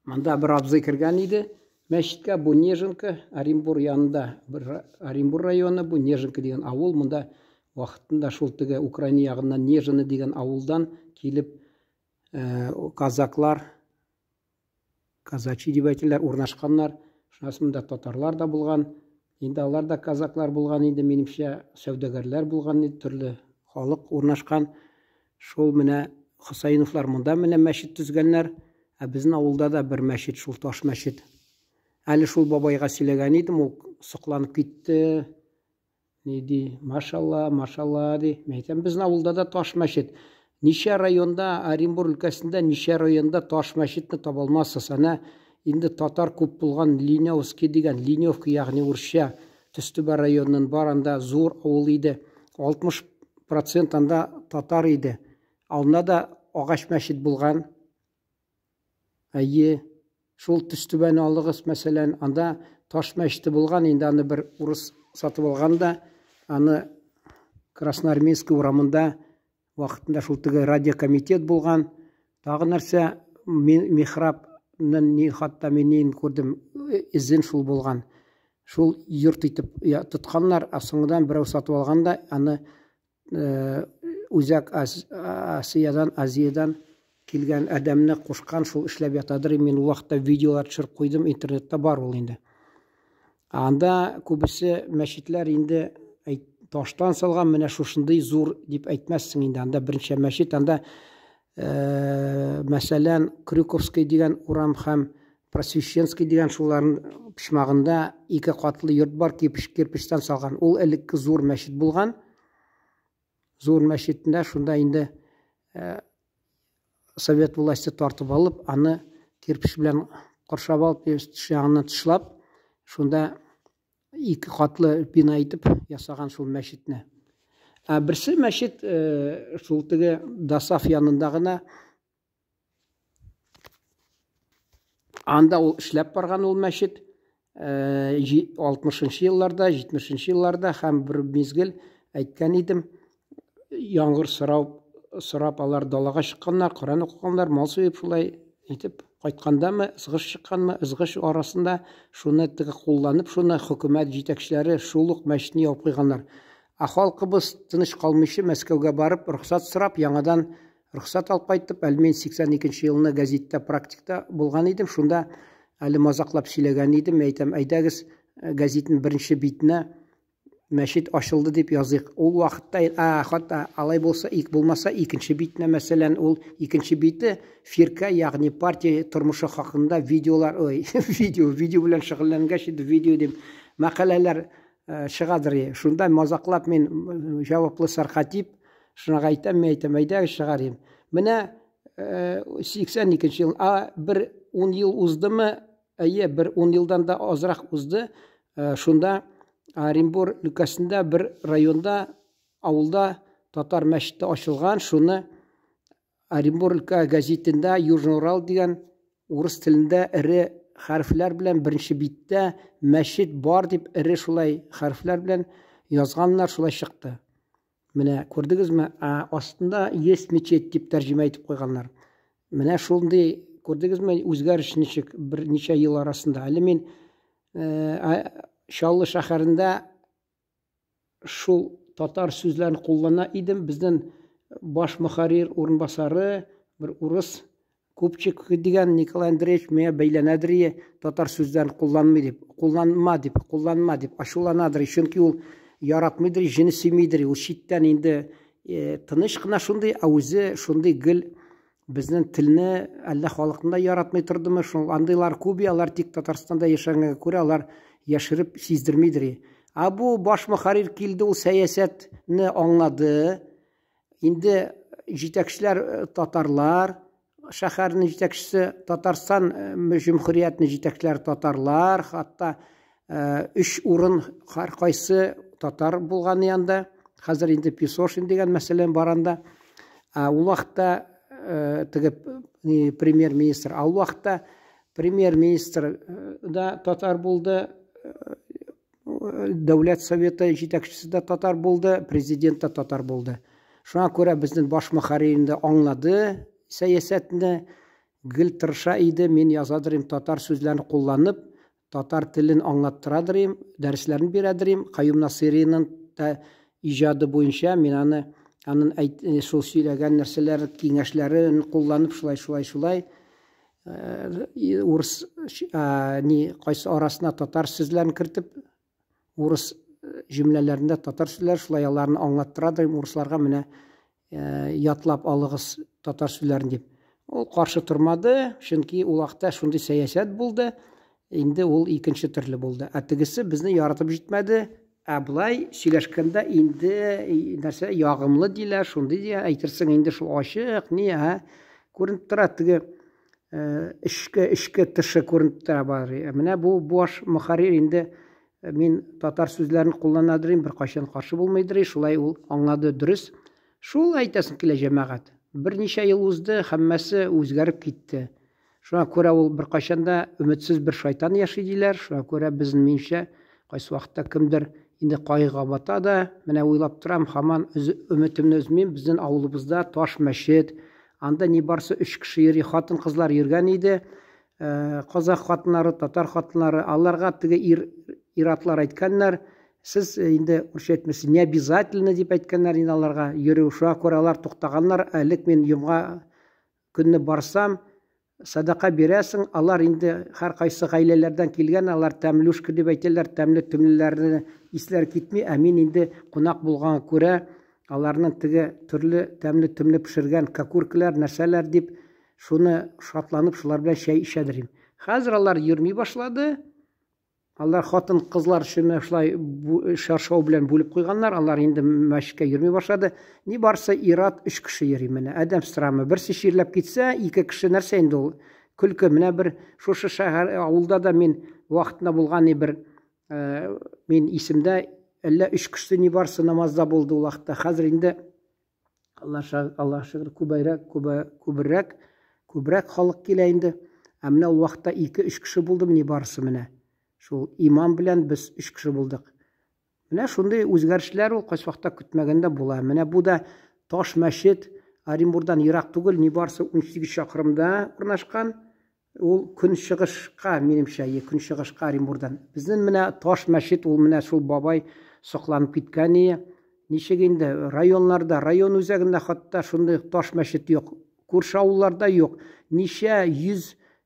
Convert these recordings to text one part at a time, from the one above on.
Мында бір абзый кірген еді. Мәшітке бұл Нежинка, Оренбур янында, Оренбур районы, бұл Нежинка деген ауыл. Мұнда вақытында шултыға Украина яғынан Нежины деген ауылдан келіп казаклар, казачи деп айтылар, орнашқанлар. Шынасында татарлар да болған. Енді алар да казаклар болған еді, менімше сәудагерлер болған еді, түрлі халық орнашқан. Шол міне Хұсайыновлар мұнда міне мәшіт түзгенлер. Біздің ауылда да бір мәшіт, шул таш мәшіт. Әлі шул бабайға сөйлеген едім, ол сұқланып кетті. Не дей, машалла, машалла дей. Мәйтем, біздің ауылда да таш мәшіт. Неше районда, Оренбур өлкәсінде неше районда таш мәшітні таба алмассыз. Ана енді татар көп болған Леневский деген, Леневка яғни Урша Түстүбе районының барында зор ауыл еді. 60% анда татар еді. Алына да ағаш мәшіт болған. Әйе, шул Түстүбені алығыз, мәселен, анда таш мәшіті болған. Енді аны бір ұрыс сатып алғанда, аны Красноармейский урамында вақытында шултыға радиокомитет болған. Тағы нәрсе михрабның не хатта менен көрдім, ізін шул болған. Шул юрт етіп тұтқанлар, соңыдан біреу сатып алғанда, аны Үзәк Азиядан келген әдәмні қошқан шул ішләп ятадыр. Мен уақытта видеолар түсіріп қойдым, интернетте бар ол енді. Анда көбісі мәшітлер енді таштан салған, міне шушындай зор деп айтмассың енді. Анда бірінші мәшіт, анда мәселен Крюковский деген урам һәм Просвещенский деген шуларын пішмағында 2 қатлы йорт бар, кирпичтен салған. Ол әліккі зор мәшіт болған. Зор мәшітінде шунда енді Совет власты тартып алып, аны кирпич белән қоршап алып, жағынан тұшылап, шунда 2 қатлы бина итеп ясаған шул мәшітне. Бірсі мәшіт шултыға Дасаф янындағына, анда ол ішләп барған ол мәшіт 60-ші елларда, 70-ші елларда һәм бір мезгіл әйткән едім, яңғыр сұрап алар далаға шыққанлар, Құран оқығанлар, мал сойып шулай етіп қайтқандамы, ызғыш шыққанмы, ызғыш арасында шуны қолланып, шуны хөкүмәт җитәкчеләре шулық мәчетне ябып куйганнар. Халкыбыз тыныч калмыйча Мәскәүгә барып, рөхсәт сорап, яңадан рөхсәт алып кайтып, әле мен 82-нче елны газетта практикта булган идем, шунда әле мазаклап сөйләгән идем, әйтәм, әйдәгез газетның беренче битенә мәчет ачылды дип языйк. Ул вакытта хатта алай булса, булмаса икенче битне, мәсәлән, ул икенче бите фирка, ягъни партия тормышы хакында видеолар, видео белән шөгыльләнгәч иде, видео дип мәкаләләр чыгадыр. Шунда мазаклап мен җаваплы сәрхатип шуңа әйтәм, әйдәгез чыгарыйм. Менә 82-нче ел, бер 10 ел уздымы? Әйе, бер 10 елдан да азрак узды. Шунда Оренбур өлкәсендә бір районда, ауылда татар мәчете ачылган. Шуны Оренбур өлкә газетында Южный Урал дигән урыс телендә ире хәрефләр белән беренче биттә мәчет бар дип ире шулай хәрефләр белән язганнар, шулай чыкты. Менә күрдегезме? Астында есть мечеть дип тәрҗемә итеп куйганнар. Менә шундый күрдегезме үзгәреш ничек берничә ел арасында. Әле мен Шаллы шәһәрендә шул татар сүзләрен куллана идем. Безнең баш мөхәррир урынбасары бер урыс Купчик дигән Николай Андреевич миңа бәйләнәдер, татар сүзләрен кулланма дип ачуланадыр. Чөнки ул яратмыйдыр, җине сөймидер. Ул читтән инде тыныч кына шундый, үзе шундый гел безнең телне әллә халыкны яратмый тордымы? Шул андыйлар күп, алар тик Татарстанда яшәгәнгә күрә алар яшырып сиздермидер. Бу баш мөхәррир килде, ул сәясәтне аңлады. Инде җитәкчеләр татарлар, шәһәрнең җитәкчесе Татарстан җумһуриятының җитәкчеләре татарлар, хатта 3 урын һәркайсы татар булган янда. Хәзер инде Песошин дигән мәсьәлә баранда. Ул вакытта премьер-министр, ул вакытта премьер-министр да татар булды. Дәүләт советы җитәкчесе дә татар булды, президент та татар булды. Шуңа күрә безнең баш мөхәррир инде аңлады сәясәтне, гел тырыша иде, мен язадырым татар сүзләрен кулланып, татар телен аңлаттырадырым, дәресләрен бирәдерим. Каюм Насыйриның иҗады буенча мен аның шул сөйләгән нәрсәләр, киңәшләрен кулланып шулай урыс кайсы арасына татар сүзләрен кертеп, урыс җөмләләрендә татар сүзләр, шулай аларны аңлаттырадырым урысларга, менә ятлап алыгыз татар сүзләрен дип. Ул каршы тормады, чөнки ул вакытта шундый сәясәт булды. Инде ул икенче төрле булды. Тегесе безне яратып җитмәде. Булай сөйләшкәндә инде нәрсә ягымлы диләр, шундый ди, әйтерсең инде шул ачык, күренеп тора, теге эчке тышы күренеп тора бар. Менә бу баш мөхәррир инде мин татар сүзләрен кулланадырым, беркайчан каршы булмыйдыр, шулай ул аңлады дөрес. Шул әйтәсең килә җәмәгать. Берничә ел узды, һәммәсе үзгәреп китте. Шуңа күрә ул беркайчан да өметсез бер шайтан яши диләр. Шуңа күрә безнең минчә кайсы вакытта кемдер инде кайгыга бата да, менә уйлап торам, һаман өметемне үзмим, безнең авылыбызда таш мәчет, анда ни барсы 3 кеше йөри, хатын-кызлар йөргән иде. Казак хатыннары, татар хатыннары, аларга теге иратлар әйткәннәр, сез инде үрчәтмәсез, не обязательно дип әйткәннәр инде аларга йөрү. Шуңа күрә алар туктаганнар, әлек мен йомга көнне барсам, садака бирәсең, алар инде һәр кайсы гаиләләрдән килгән, алар тәмлүшкә дип әйтәләр, тәмле төнләрне исләр китми, мин инде кунак булганга күрә, аларның теге төрле тәмле төнле пешергән кәкүркләр, нәрсәләр дип, шуны шатланып, шулар белән чәй ишәдерим. Хәзер алар йөрми башлады. Алар хатын-кызлар өчен шулай шаршау белән бүлеп куйганнар, алар инде мәчеткә йөрми башлады. Ни барса ират 3 кеше йөри менә. Адәм страмы, берсе ширләп китсә, 2 кеше нәрсә инде ул? Көлке. Менә бер шушы шәһәр авылда да мин вакытында булган бер мин исемдә әллә 3 кеше ни барсы намазда булды ул вакытта. Хәзер инде Аллаһ шөкер күбрәк халык килә инде. Менә ул вакытта 2-3 кеше булды ни барсы менә. Шул имам белән без 3 кеше булдык. Менә шундый үзгәрешләр ул кайсы вакытта көтмәгәндә була. Менә бу да таш мәчет, Оренбургдан ерак түгел, ни барсы 18 чакрымда урнашкан. Ул көнчыгышка, минемчә, көнчыгышка Оренбургдан. Безнең менә таш мәчет, ул менә шул бабай сакланып киткән. Ничек инде районнарда, район үзәгендә хатта шундый таш мәчет юк. Күрше авылларда юк. Ничә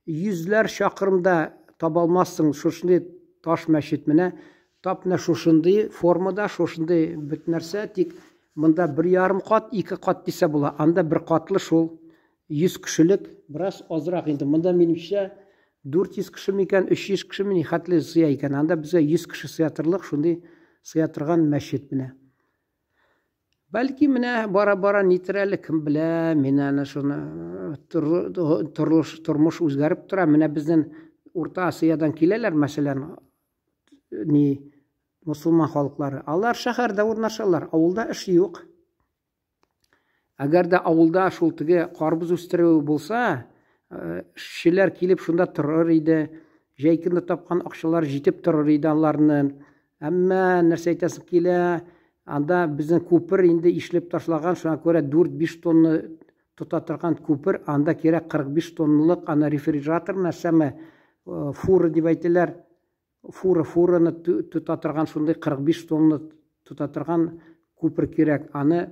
йөзләр чакрымда таба алмассың шушындый таш мәчет. Менә тапны шушындый формада, шушындый бит нәрсә, тик монда 1,5 кат, 2 кат дисә була. Анда 1 катлы шул 100 кешелек, бераз азрак инде. Монда минемчә 400 кеше микән, 300 кеше мени хәтле сыя икән. Анда безгә 100 кеше сыятырлык, шундый сыя торган мәчет менә. Бәлки менә бара-бара нитер әле, кем белә, мен аны шуны тормыш үзгәреп тора. Менә безнең Урта Асиядан киләләр, мәсәлән, мусулман халыклары. Алар шәһәрдә урнашалар, авылда эш юк. Әгәр дә авылда шул теге карбыз үстерү булса, эшчеләр килеп шунда торыр иде, җәйкендә тапкан акчалар җитеп торыр иде аларның. Әмма нәрсә әйтәсең килә, анда безнең күпер инде ишлеп ташлаган, шуңа күрә 4-5 тонна тота торган күпер, анда кирәк 45 тонналык аны рефрижератор нәрсәме, фура дип әйтәләр. Фураны тота торган, шундый 45 тонна тота торган күпер кирәк. Аны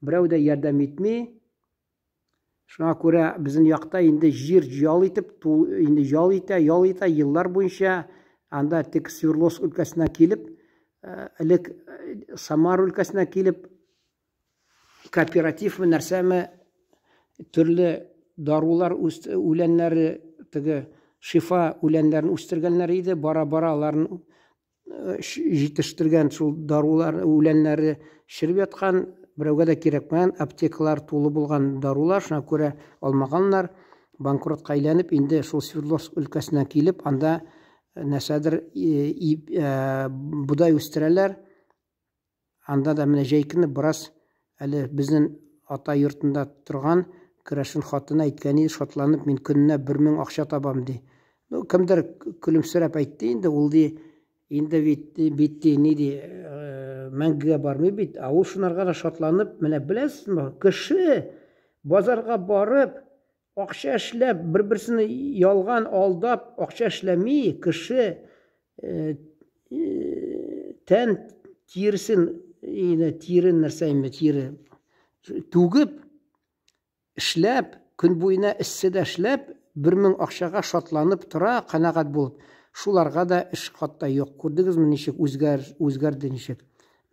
берәү дә ярдәм итми. Шуңа күрә безнең якта инде җир ял итеп, инде ял итә еллар буенча. Анда тик Свердловск өлкәсенә килеп, элек Самар өлкәсенә килеп, кооператив нәрсәме, төрле дарулар үләннәре, теге шифа үләннәрен үстергәннәр иде. Бара-бара аларны җитештергән шул дарулар үләннәре чиреп яткан, берәүгә дә кирәкмәгән, аптекалар тулы булган дарулар. Шуңа күрә алмаганнар, банкротка әйләнеп, инде шул Свердловск өлкәсенә килеп, анда нәрсәдер будай үстерәләр. Анда да менә җәйкенне бераз әле безнең ата йортында торган керәшен хатыны әйткән иде, шатланып, мин көненә 1000 акча табам ди. Кемдер көлемсерәп әйтте инде, ул ди, инде бит ни ди, мәңгегә бармый бит. Ул шунарга да шатланып, менә беләсезме, кеше базарга барып, акча эшләп, бер-берсен ялган, алдап, акча эшләми, кеше тән тиресен, тирен нәрсә инде, тире түгеп, эшләп, көн буена эсседә эшләп, 1000 акчага шатланып тора, канагать булып. Шуларга да эш катта юк. Күрдегезме, ничек үзгәрде ничек?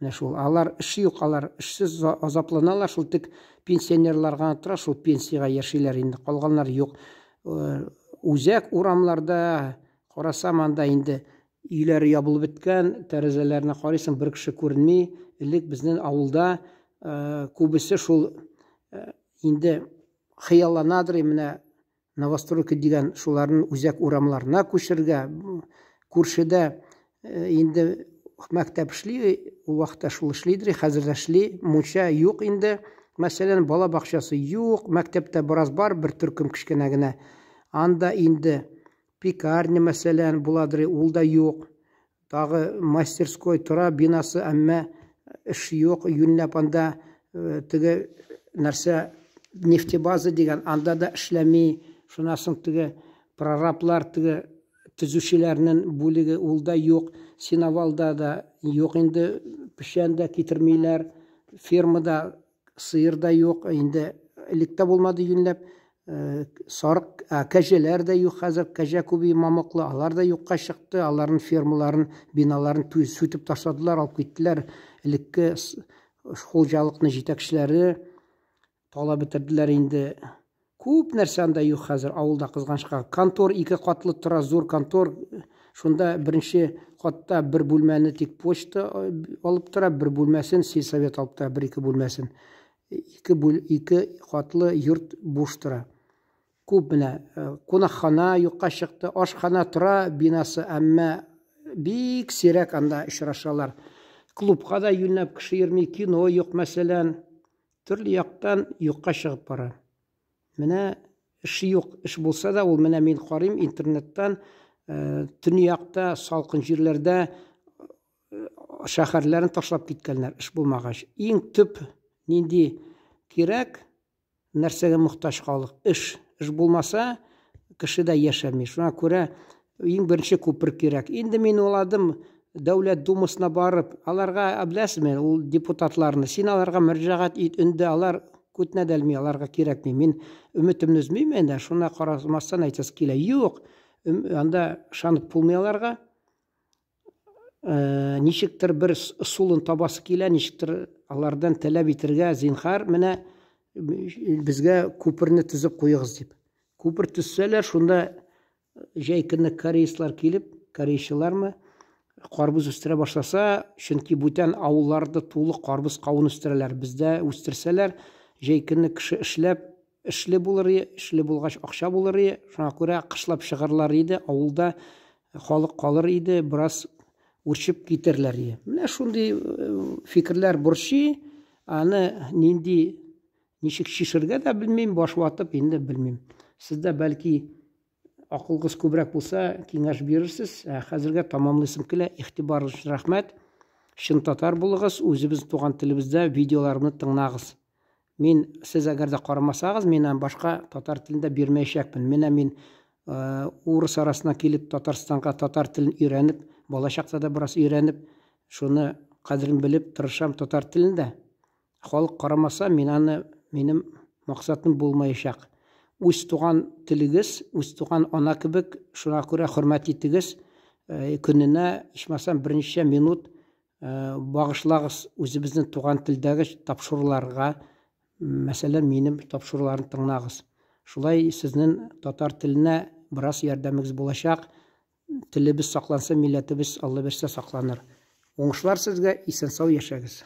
Менә шул. Алар эше юк, алар эшсез азапланалар, шул тик пенсионерларга тора, шул пенсияга яшиләр инде. Калганнар юк. Үзәк урамларда карасам, анда инде өйләре ябылып беткән, тәрәзәләренә карыйсың, бер кеше күренми. Элек безнең авылда күбесе шул инде хыялланадыр, менә Новостройка дигән шуларның үзәк урамларына күчергә. Күршедә инде мәктәп эшли, ул вакытта шул эшлидер, хәзер дә эшли. Мунча юк инде. Мәсәлән, бала бакчасы юк, мәктәптә бераз бар, бер төркем кичкенә генә. Анда инде пекарня мәсәлән буладыр, ул да юк. Тагы мастерской тора, бинасы, әмма эш юк. Юнләп анда теге нәрсә нефтебаза дигән, анда да эшләми. Шунасын теге прораблар, теге төзүчеләрнең бүлеге, ул да юк. Синовалда да юк инде, пешән дә китермиләр. Фермада сыер да юк, инде электә булмады юнләп. Сарык, кәҗәләр дә юк хәзер, кәҗә күбе мамыклы, алар да юкка чыкты. Аларның фермаларын, биналарын сүтеп ташладылар, алып киттеләр. Элекке хуҗалыкны җитәкчеләре талап бетерделәр инде. Күп нәрсә анда юк хәзер, авылда кызганычка. Контор 2 катлы тора, зур контор. Шунда беренче катта бер бүлмәне тик почта алып тора, бер бүлмәсен сельсовет алып тора, 1-2 бүлмәсен. 2 катлы йорт буш тора. Күп менә кунакхана юкка чыкты, ашхана тора, бинасы, әмма бик сирәк анда очрашалар. Клубка да юнләп кеше йөрми, кино юк мәсәлән. Төрле яктан юкка чыгып бара. Менә эш юк, эш булса да, ул менә мин карыйм интернеттан, төньякта, салкын җирләрдә шәһәрләрен ташлап киткәннәр, эш булмагач. Иң төп нинди кирәк, нәрсәгә мохтаҗ халык? Эш. Эш булмаса, кеше дә яшәми. Шуңа күрә иң беренче күпер кирәк. Инде мин уладым, Дәүләт думасына барып, аларга беләсезме, ул депутатларны, син аларга мөрәҗәгать ит, инде алар күтнә дәлми, аларга кирәкми. Мин өметемне үзмим инде, шуңа карамастан әйтәс килә. Юк, анда шанып булмый аларга. Ничектер бер сулын табасы килә, ничектер алардан таләп итәргә, зинһар, менә безгә күперне төзеп куйыгыз дип. Күпер төзсәләр, шунда җәй көнне корейслар килеп, корейчылармы, карбыз үстерә башласа, чөнки бүтән авылларда тулы карбыз кавын үстерәләр. Бездә үстерсәләр, җәй көнне кеше эшләп, эшле булыр, эшле булгач акча булыр, шуңа күрә кышлап чыгарлар иде, авылда халык калыр иде, бераз үрчеп китерләр иде. Менә шундый фикерләр бурчы, аны ничек чишергә дә белмим, баш ватып инде белмим. Сездә бәлки акылгыз күбрәк булса, киңәш бирерсез. Хәзергә тамамлыйсым килә. Игътибарыгыз өчен рәхмәт. Чын татар булыгыз, үзебез туган телебездә видеоларны тыңлагыз. Мин сез әгәр дә карамасагыз, мин башка татар телендә бирмәячәкмен. Мин урыс арасына килеп Татарстанга татар телен өйрәнеп, балачакта да бераз өйрәнеп, шуны кадерен белеп тырышам татар телендә. Халык карамаса, минем максатым булмаячак. Үз туган телегез, үз туган ана кебек, шуңа күрә хөрмәт итегез. Көненә ичмасам берничә минут багышлагыз үзебезнең туган телдәге тапшыруларга. Мәсәлән, минем тапшыруларны тыңлагыз. Шулай сезнең татар теленә бераз ярдәмегез булачак. Телебез сакланса, милләтебез Алла берсә сакланыр. Уңышлар сезгә, исән-сау яшәгез.